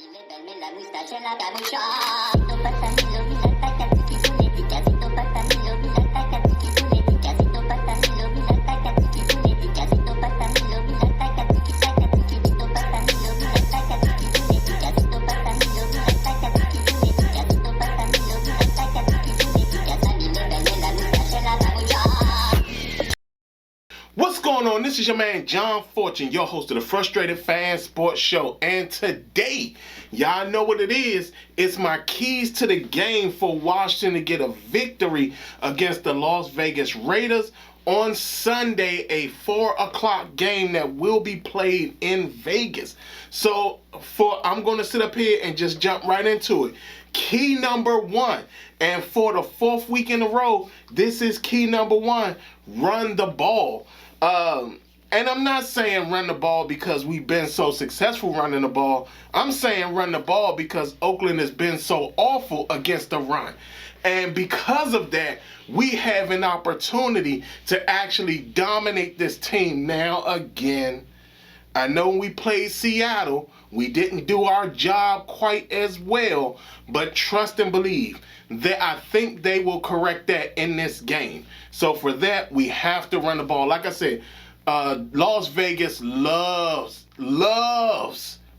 Levarme la moustache en la capucha. Casito patanilo, mira tacachiquipuletica. Casito patanilo, mira tacachiquipuletica. Casito patanilo, mira tacachiquipuletica. Casito patanilo, mira tacachiquitacachiquito patanilo, mira tacachiquipuletica. Casito patanilo, mira tacachiquipuletica. Casito patanilo, mira tacachiquipuletica. Sani levarme la moustache en la capucha. What's going on? This is your man John Fortune, your host of the Frustrated Fan Sports Show. And today, y'all know what it is. It's my keys to the game for Washington to get a victory against the Las Vegas Raiders on Sunday, a 4 o'clock game that will be played in Vegas. So I'm going to sit up here and just jump right into it. Key number one, and for the fourth week in a row, this is key number one: run the ball. And I'm not saying run the ball because we've been so successful running the ball. I'm saying run the ball because Oakland has been so awful against the run. And because of that, we have an opportunity to actually dominate this team. Now, again, I know when we played Seattle, we didn't do our job quite as well, but trust and believe that I think they will correct that in this game. So for that, we have to run the ball. Like I said, Las Vegas loves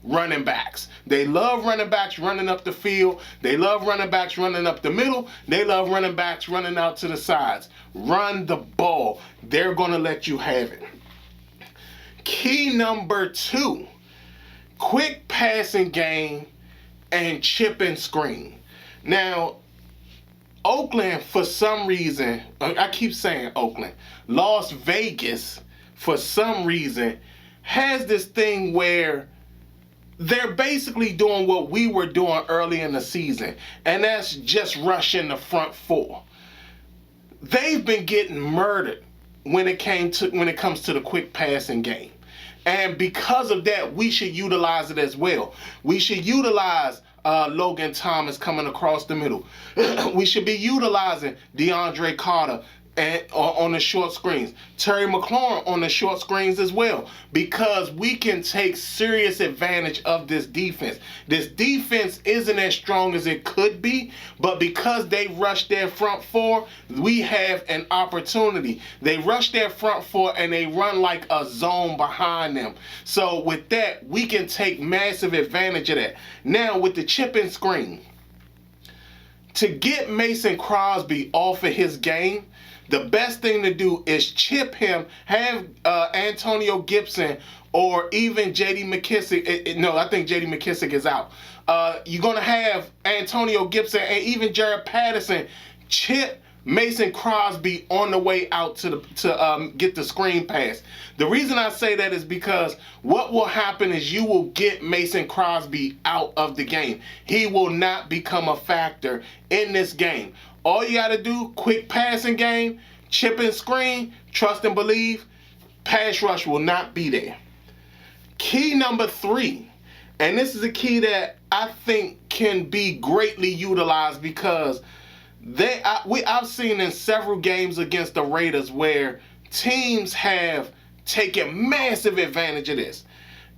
running backs. They love running backs running up the field. They love running backs running up the middle. They love running backs running out to the sides. Run the ball. They're going to let you have it. Key number two, quick passing game and chip and screen. Now, Oakland, for some reason, I keep saying Oakland, Las Vegas, for some reason, has this thing where they're basically doing what we were doing early in the season, and that's just rushing the front four. They've been getting murdered when it comes to the quick passing game. And because of that, we should utilize it as well. We should utilize Logan Thomas coming across the middle. We should be utilizing Deandre Carter on the short screens. Terry McLaurin on the short screens as well, because we can take serious advantage of this defense. This defense isn't as strong as it could be, but because they rush their front four, we have an opportunity. They rush their front four and they run like a zone behind them. So with that, we can take massive advantage of that. Now with the chip and screen, to get Mason Crosby off of his game, the best thing to do is chip him, have Antonio Gibson or even J.D. McKissick. No, I think J.D. McKissick is out. You're going to have Antonio Gibson and even Jared Patterson chip Mason Crosby on the way out to get the screen pass. The reason I say that is because what will happen is you will get Mason Crosby out of the game. He will not become a factor in this game. All you got to do, quick passing game, chip and screen, trust and believe, pass rush will not be there. Key number three, and this is a key that I think can be greatly utilized because I've seen in several games against the Raiders where teams have taken massive advantage of this.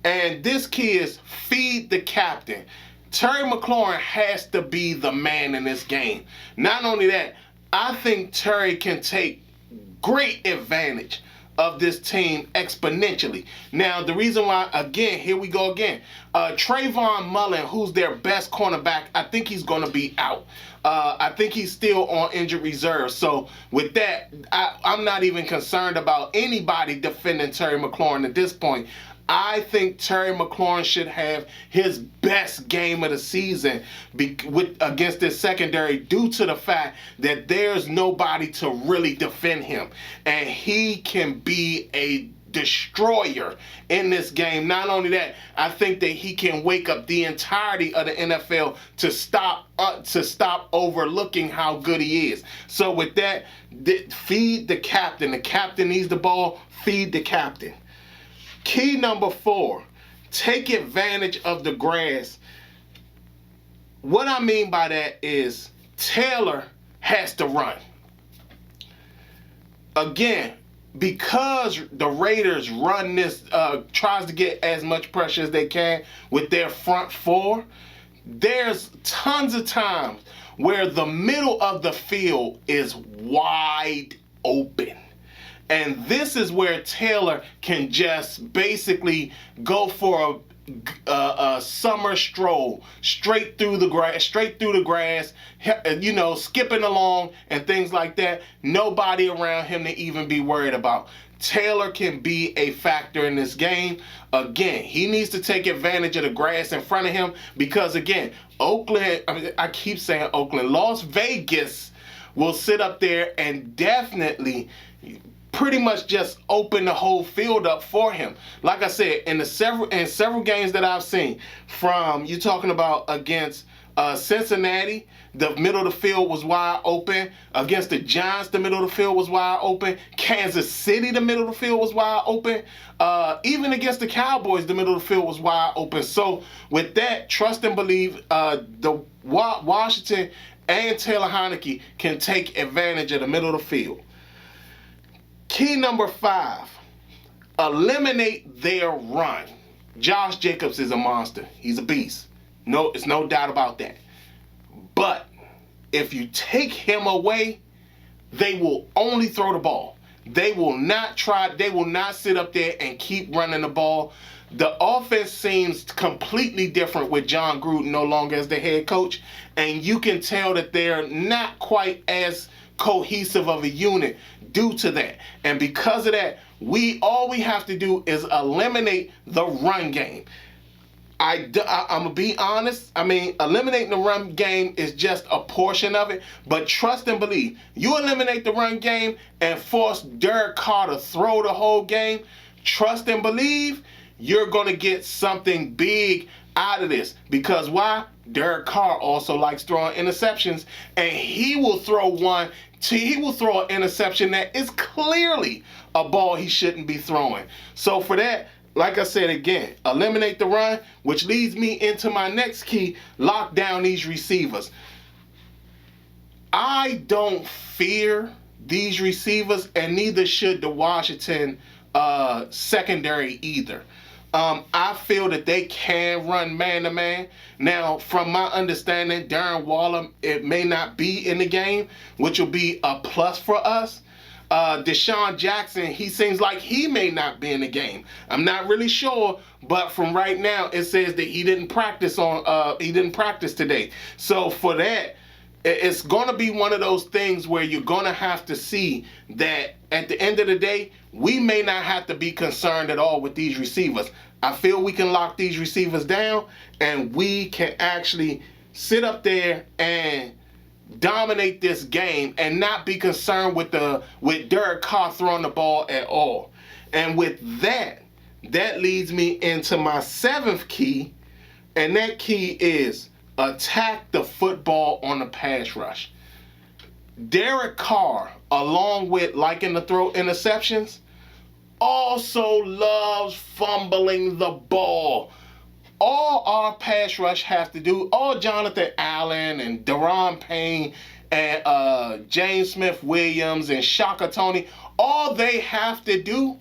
And this key is feed the captain. Terry McLaurin has to be the man in this game. Not only that, I think Terry can take great advantage of this team exponentially. Now, the reason why, again, here we go again. Trayvon Mullen, who's their best cornerback, I think he's going to be out. I think he's still on injured reserve. So with that, I'm not even concerned about anybody defending Terry McLaurin at this point. I think Terry McLaurin should have his best game of the season against this secondary due to the fact that there's nobody to really defend him. And he can be a destroyer in this game. Not only that, I think that he can wake up the entirety of the NFL to stop overlooking how good he is. So with that, feed the captain. The captain needs the ball. Feed the captain. Key number four, take advantage of the grass. What I mean by that is Taylor has to run. Again, because the Raiders run this, tries to get as much pressure as they can with their front four, there's tons of times where the middle of the field is wide open. And this is where Taylor can just basically go for a summer stroll straight through the grass, you know, skipping along and things like that. Nobody around him to even be worried about. Taylor can be a factor in this game. Again, he needs to take advantage of the grass in front of him because, again, I keep saying Oakland, Las Vegas will sit up there and definitely pretty much just open the whole field up for him. Like I said, in several games that I've seen, from you talking about against Cincinnati, the middle of the field was wide open. Against the Giants, the middle of the field was wide open. Kansas City, the middle of the field was wide open. Even against the Cowboys, the middle of the field was wide open. So with that, trust and believe the Washington and Taylor Heinicke can take advantage of the middle of the field. Key number 5, eliminate their run. Josh Jacobs is a monster. He's a beast. No, it's no doubt about that. But if you take him away, they will only throw the ball. They will not sit up there and keep running the ball. The offense seems completely different with John Gruden no longer as the head coach, and you can tell that they're not quite as cohesive of a unit due to that. And because of that, all we have to do is eliminate the run game. I'm going to be honest. I mean, eliminating the run game is just a portion of it. But trust and believe, you eliminate the run game and force Derek Carr to throw the whole game, trust and believe, you're going to get something big out of this. Because why? Derek Carr also likes throwing interceptions, and he will throw an interception that is clearly a ball he shouldn't be throwing. So for that, like I said again, eliminate the run, which leads me into my next key: lock down these receivers. I don't fear these receivers, and neither should the Washington secondary either. I feel that they can run man-to-man. Now, from my understanding, Darren Waller, it may not be in the game, which will be a plus for us. Deshaun Jackson, he seems like he may not be in the game. I'm not really sure, but from right now, it says that he didn't practice today. So for that, it's going to be one of those things where you're going to have to see that at the end of the day, we may not have to be concerned at all with these receivers. I feel we can lock these receivers down, and we can actually sit up there and dominate this game and not be concerned with Derek Carr throwing the ball at all. And with that leads me into my 7th key, and that key is attack the football on the pass rush. Derek Carr, along with liking to throw interceptions, also loves fumbling the ball. All our pass rush has to do, all Jonathan Allen and Daron Payne and James Smith-Williams and Shaka Toney, all they have to do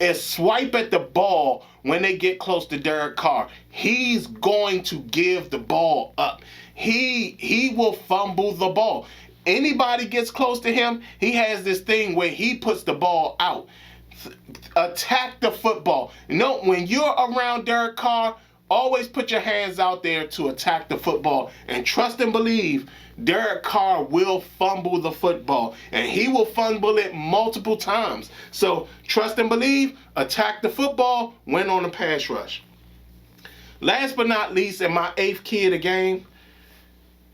is swipe at the ball when they get close to Derek Carr. He's going to give the ball up. He will fumble the ball. Anybody gets close to him, he has this thing where he puts the ball out. Attack the football. You know, when you're around Derek Carr, always put your hands out there to attack the football. And trust and believe, Derek Carr will fumble the football. And he will fumble it multiple times. So trust and believe, attack the football, win on the pass rush. Last but not least, in my 8th key of the game,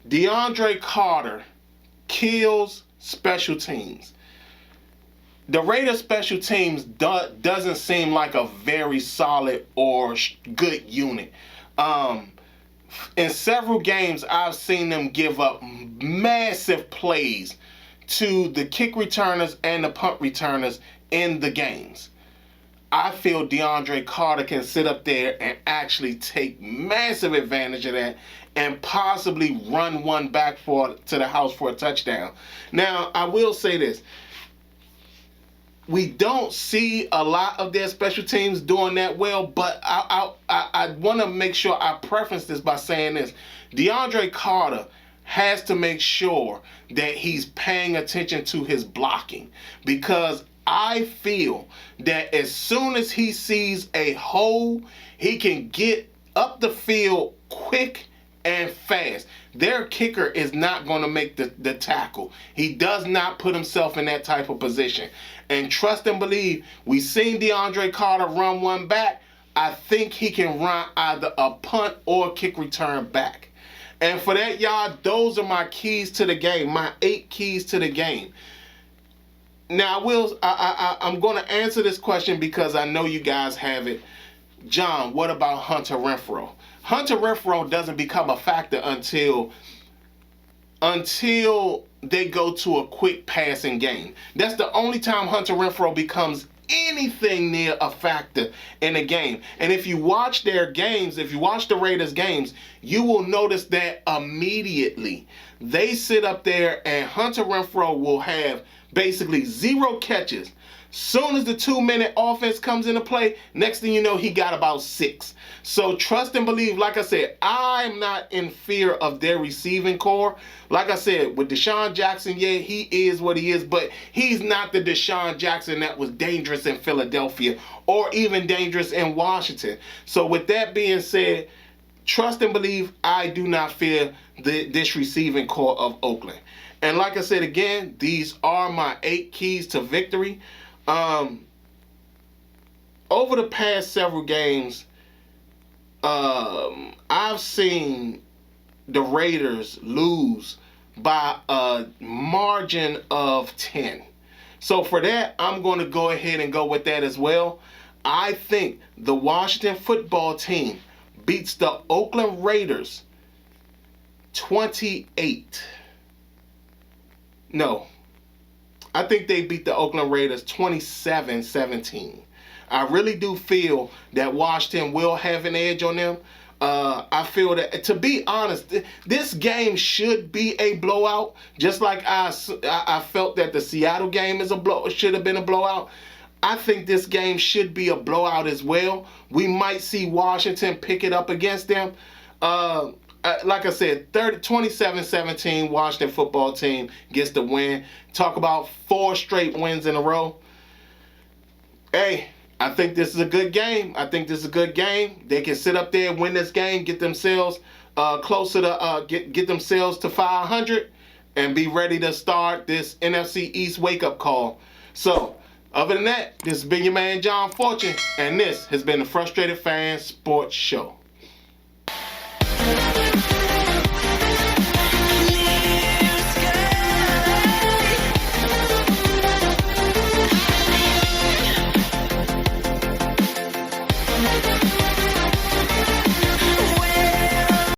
DeAndre Carter kills special teams. The Raiders special teams doesn't seem like a very solid or good unit. In several games, I've seen them give up massive plays to the kick returners and the punt returners in the games. I feel DeAndre Carter can sit up there and actually take massive advantage of that and possibly run one back to the house for a touchdown. Now, I will say this. we don't see a lot of their special teams doing that well, but I want to make sure I preface this by saying this. Deandre Carter has to make sure that he's paying attention to his blocking, because I feel that as soon as he sees a hole, he can get up the field quick and fast. Their kicker is not going to make the tackle. He does not put himself in that type of position. And trust and believe, we've seen DeAndre Carter run one back. I think he can run either a punt or kick return back. And for that, y'all, those are my keys to the game, my 8 keys to the game. Now, I'm going to answer this question because I know you guys have it. John, what about Hunter Renfrow? Hunter Renfrow doesn't become a factor until they go to a quick passing game. That's the only time Hunter Renfrow becomes anything near a factor in a game. And if you watch their games, if you watch the Raiders games, you will notice that immediately they sit up there and Hunter Renfrow will have basically 0 catches. Soon as the 2-minute offense comes into play, next thing you know, he got about 6. So trust and believe, like I said, I'm not in fear of their receiving core. Like I said, with Deshaun Jackson, yeah, he is what he is, but he's not the Deshaun Jackson that was dangerous in Philadelphia or even dangerous in Washington. So with that being said, trust and believe, I do not fear this receiving core of Oakland. And like I said again, these are my 8 keys to victory. Over the past several games, I've seen the Raiders lose by a margin of 10. So for that, I'm going to go ahead and go with that as well. I think the Washington football team beats the Oakland Raiders 28. No. I think they beat the Oakland Raiders 27-17. I really do feel that Washington will have an edge on them. I feel that, to be honest, this game should be a blowout. Just like I felt that the Seattle game should have been a blowout. I think this game should be a blowout as well. We might see Washington pick it up against them. Like I said, 27-17, Washington football team gets the win. Talk about 4 straight wins in a row. Hey, I think this is a good game. They can sit up there, win this game, get themselves closer to get themselves to 500, and be ready to start this NFC East wake-up call. So, other than that, this has been your man John Fortune, and this has been the Frustrated Fan Sports Show.